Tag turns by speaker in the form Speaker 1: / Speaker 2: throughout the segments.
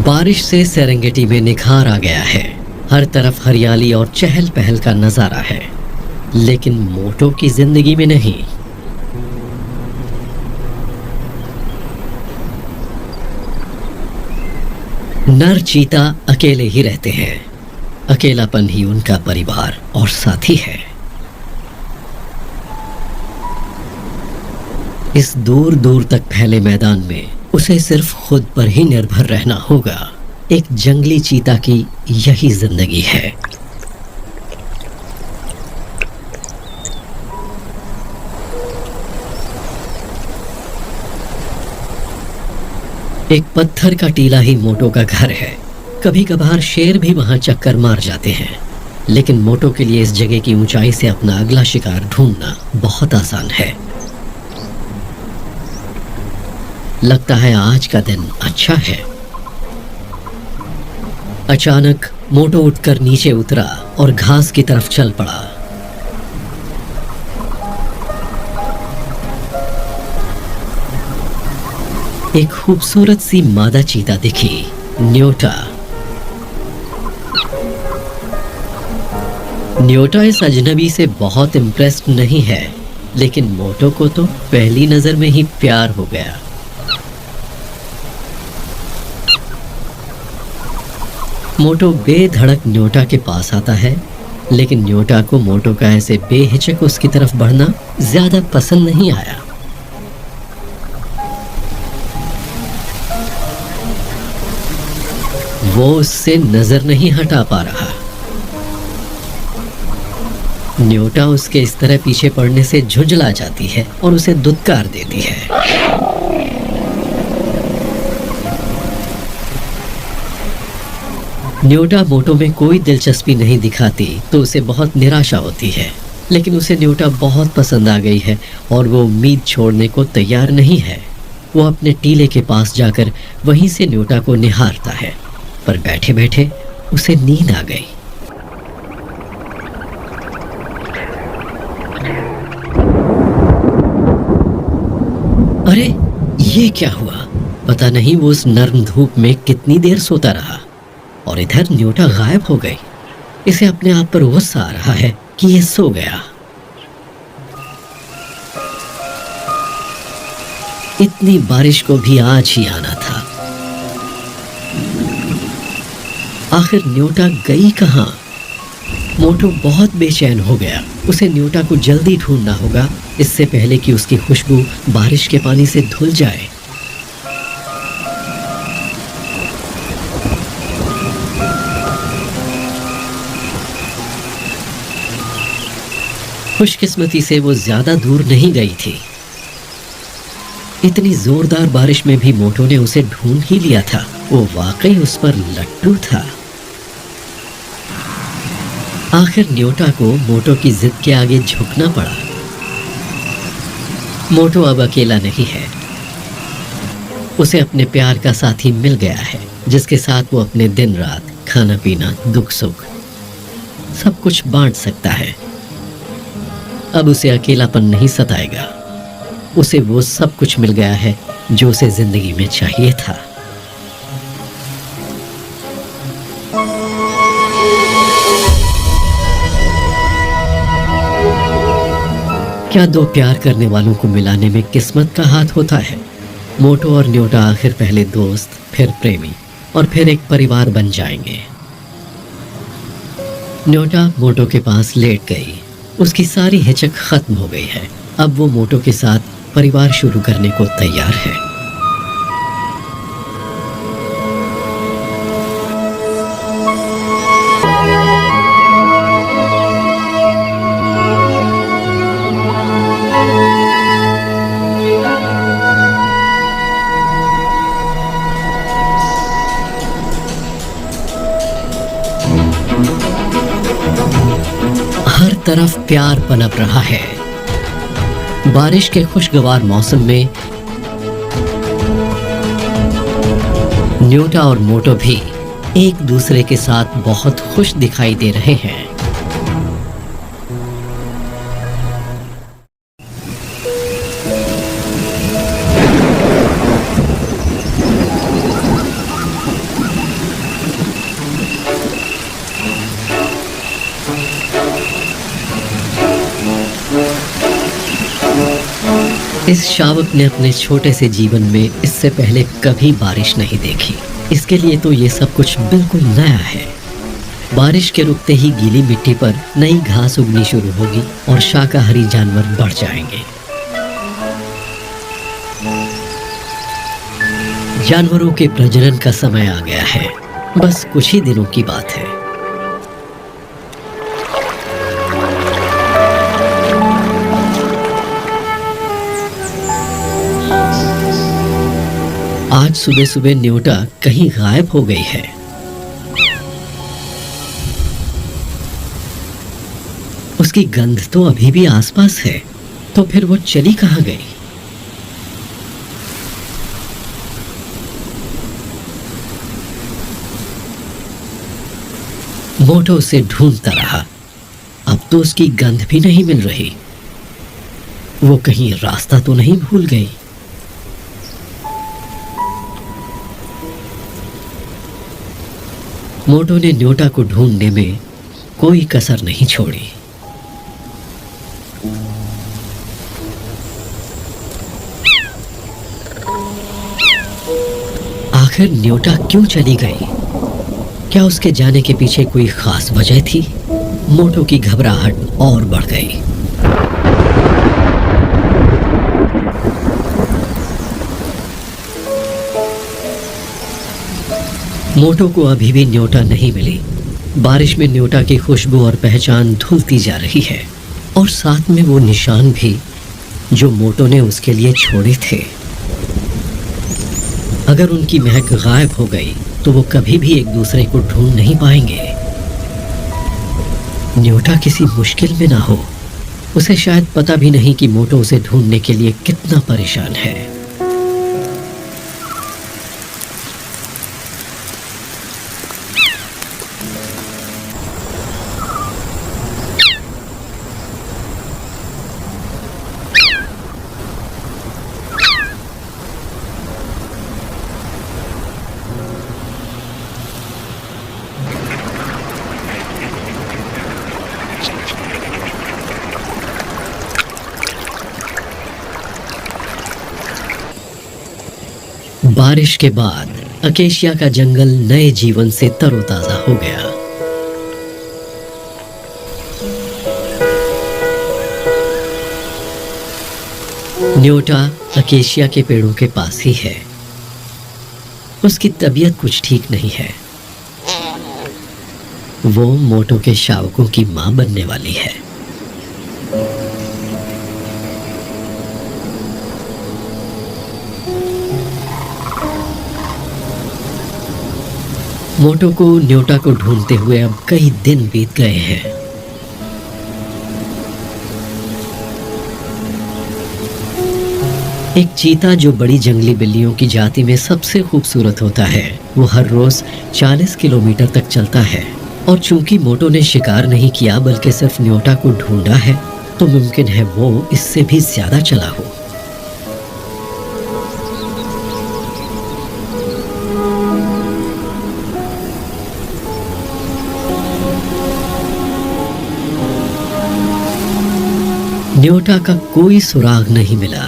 Speaker 1: बारिश से सेरेंगेटी में निखार आ गया है। हर तरफ हरियाली और चहल पहल का नजारा है, लेकिन मोटो की जिंदगी में नहीं। नर चीता अकेले ही रहते हैं। अकेलापन ही उनका परिवार और साथी है। इस दूर दूर तक फैले मैदान में उसे सिर्फ खुद पर ही निर्भर रहना होगा। एक जंगली चीता की यही जिंदगी है। एक पत्थर का टीला ही मोटो का घर है। कभी कभार शेर भी वहां चक्कर मार जाते हैं, लेकिन मोटो के लिए इस जगह की ऊंचाई से अपना अगला शिकार ढूंढना बहुत आसान है। लगता है आज का दिन अच्छा है। अचानक मोटो उठकर नीचे उतरा और घास की तरफ चल पड़ा। एक खूबसूरत सी मादा चीता दिखी, न्योटा। न्योटा इस अजनबी से बहुत इम्प्रेस्ड नहीं है, लेकिन मोटो को तो पहली नजर में ही प्यार हो गया। मोटो बेधड़क न्योटा के पास आता है, लेकिन न्योटा को मोटो का ऐसे बेहिचक उसकी तरफ बढ़ना ज्यादा पसंद नहीं आया। वो उससे नजर नहीं हटा पा रहा। न्योटा उसके इस तरह पीछे पड़ने से झुंझला जाती है और उसे दुत्कार देती है। न्योटा मोटो में कोई दिलचस्पी नहीं दिखाती तो उसे बहुत निराशा होती है, लेकिन उसे न्योटा बहुत पसंद आ गई है और वो उम्मीद छोड़ने को तैयार नहीं है। वो अपने टीले के पास जाकर वहीं से न्योटा को निहारता है, पर बैठे बैठे उसे नींद आ गई। अरे ये क्या हुआ? पता नहीं वो उस नर्म धूप में कितनी देर सोता रहा और इधर न्योटा गायब हो गई। इसे अपने आप पर गुस्सा आ रहा है कि ये सो गया। इतनी बारिश को भी आज ही आना था। आखिर न्योटा गई कहां? मोटो बहुत बेचैन हो गया। उसे न्योटा को जल्दी ढूंढना होगा, इससे पहले कि उसकी खुशबू बारिश के पानी से धुल जाए। खुशकिस्मती से वो ज्यादा दूर नहीं गई थी। इतनी जोरदार बारिश में भी मोटो ने उसे ढूंढ ही लिया था। वो वाकई उस पर लट्टू था। आखिर न्योटा को मोटो की जिद के आगे झुकना पड़ा। मोटो अब अकेला नहीं है। उसे अपने प्यार का साथी मिल गया है, जिसके साथ वो अपने दिन रात, खाना पीना, दुख सुख सब कुछ बांट सकता है। अब उसे अकेलापन नहीं सताएगा। उसे वो सब कुछ मिल गया है जो उसे जिंदगी में चाहिए था। क्या दो प्यार करने वालों को मिलाने में किस्मत का हाथ होता है? मोटो और न्योटा आखिर पहले दोस्त, फिर प्रेमी और फिर एक परिवार बन जाएंगे। न्योटा मोटो के पास लेट गई। उसकी सारी हिचक खत्म हो गई है। अब वो मोटो के साथ परिवार शुरू करने को तैयार है। हर तरफ प्यार पनप रहा है। बारिश के खुशगवार मौसम में न्योटा और मोटो भी एक दूसरे के साथ बहुत खुश दिखाई दे रहे हैं। इस शावक ने अपने छोटे से जीवन में इससे पहले कभी बारिश नहीं देखी। इसके लिए तो ये सब कुछ बिल्कुल नया है। बारिश के रुकते ही गीली मिट्टी पर नई घास उगनी शुरू होगी और शाकाहारी जानवर बढ़ जाएंगे। जानवरों के प्रजनन का समय आ गया है। बस कुछ ही दिनों की बात है। आज सुबह सुबह न्योटा कहीं गायब हो गई है। उसकी गंध तो अभी भी आसपास है, तो फिर वो चली कहां गई? मोटो उसे ढूंढता रहा। अब तो उसकी गंध भी नहीं मिल रही। वो कहीं रास्ता तो नहीं भूल गई? मोटो ने न्योटा को ढूंढने में कोई कसर नहीं छोड़ी। आखिर न्योटा क्यों चली गई? क्या उसके जाने के पीछे कोई खास वजह थी? मोटो की घबराहट और बढ़ गई। मोटो को अभी भी न्योटा नहीं मिली। बारिश में न्योटा की खुशबू और पहचान धुलती जा रही है, और साथ में वो निशान भी जो मोटो ने उसके लिए छोड़े थे। अगर उनकी महक गायब हो गई तो वो कभी भी एक दूसरे को ढूंढ नहीं पाएंगे। न्योटा किसी मुश्किल में ना हो। उसे शायद पता भी नहीं कि मोटो उसे ढूंढने के लिए कितना परेशान है। बारिश के बाद अकेशिया का जंगल नए जीवन से तरोताजा हो गया। न्योटा अकेशिया के पेड़ों के पास ही है। उसकी तबीयत कुछ ठीक नहीं है। वो मोटो के शावकों की मां बनने वाली है। मोटो को न्योटा को ढूंढते हुए अब कई दिन बीत गए हैं। एक चीता जो बड़ी जंगली बिल्लियों की जाति में सबसे खूबसूरत होता है, वो हर रोज 40 किलोमीटर तक चलता है। और चूंकि मोटो ने शिकार नहीं किया बल्कि सिर्फ न्योटा को ढूंढा है, तो मुमकिन है वो इससे भी ज्यादा चला हो। न्योटा का कोई सुराग नहीं मिला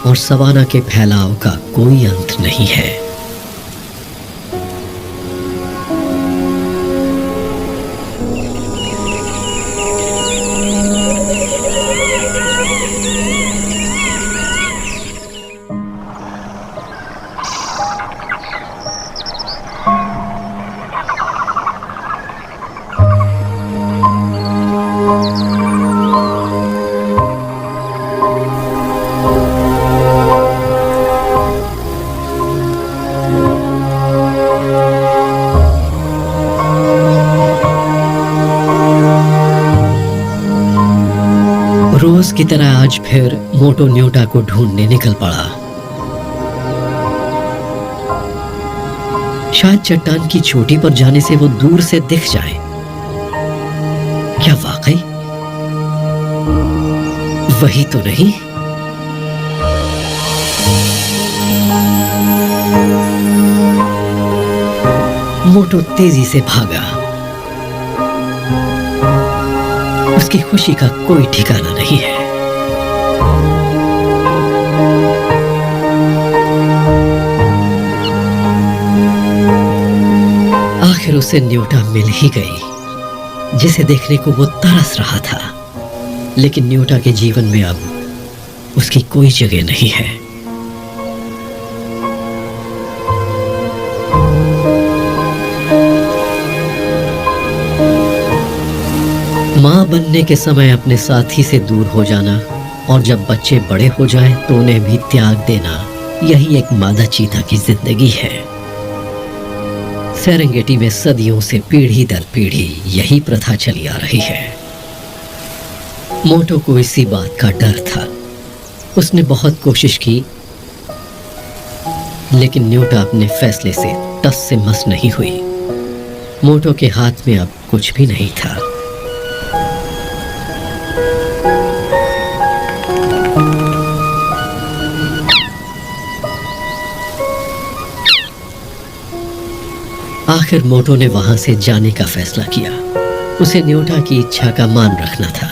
Speaker 1: और सवाना के फैलाव का कोई अंत नहीं है। रोज की तरह आज फिर मोटो न्योटा को ढूंढने निकल पड़ा। शायद चट्टान की चोटी पर जाने से वो दूर से दिख जाए। क्या वाकई वही तो नहीं? मोटो तेजी से भागा। उसकी खुशी का कोई ठिकाना नहीं है। उसे न्योटा मिल ही गई, जिसे देखने को वो तरस रहा था। लेकिन न्योटा के जीवन में अब उसकी कोई जगह नहीं है। मां बनने के समय अपने साथी से दूर हो जाना और जब बच्चे बड़े हो जाएं तो उन्हें भी त्याग देना, यही एक मादा चीता की जिंदगी है। सेरेंगेटी में सदियों से पीढ़ी दर पीढ़ी यही प्रथा चली आ रही है। मोटो को इसी बात का डर था। उसने बहुत कोशिश की, लेकिन न्योटा अपने फैसले से टस से मस नहीं हुई। मोटो के हाथ में अब कुछ भी नहीं था। आखिर मोटो ने वहां से जाने का फैसला किया। उसे न्योटा की इच्छा का मान रखना था।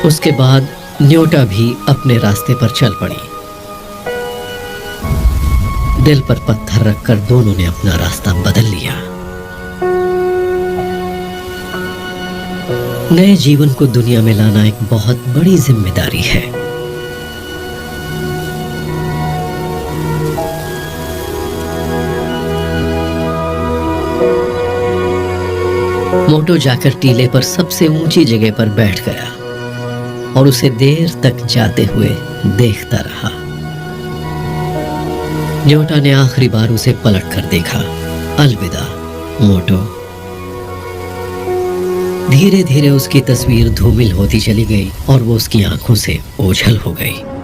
Speaker 1: उसके बाद न्योटा भी अपने रास्ते पर चल पड़ी। दिल पर पत्थर रखकर दोनों ने अपना रास्ता बदल लिया। नए जीवन को दुनिया में लाना एक बहुत बड़ी जिम्मेदारी है। मोटो जाकर टीले पर सबसे ऊंची जगह पर बैठ गया और उसे देर तक जाते हुए देखता रहा। न्योटा ने आखिरी बार उसे पलट कर देखा। अलविदा मोटो। धीरे धीरे उसकी तस्वीर धूमिल होती चली गई और वो उसकी आंखों से ओझल हो गई।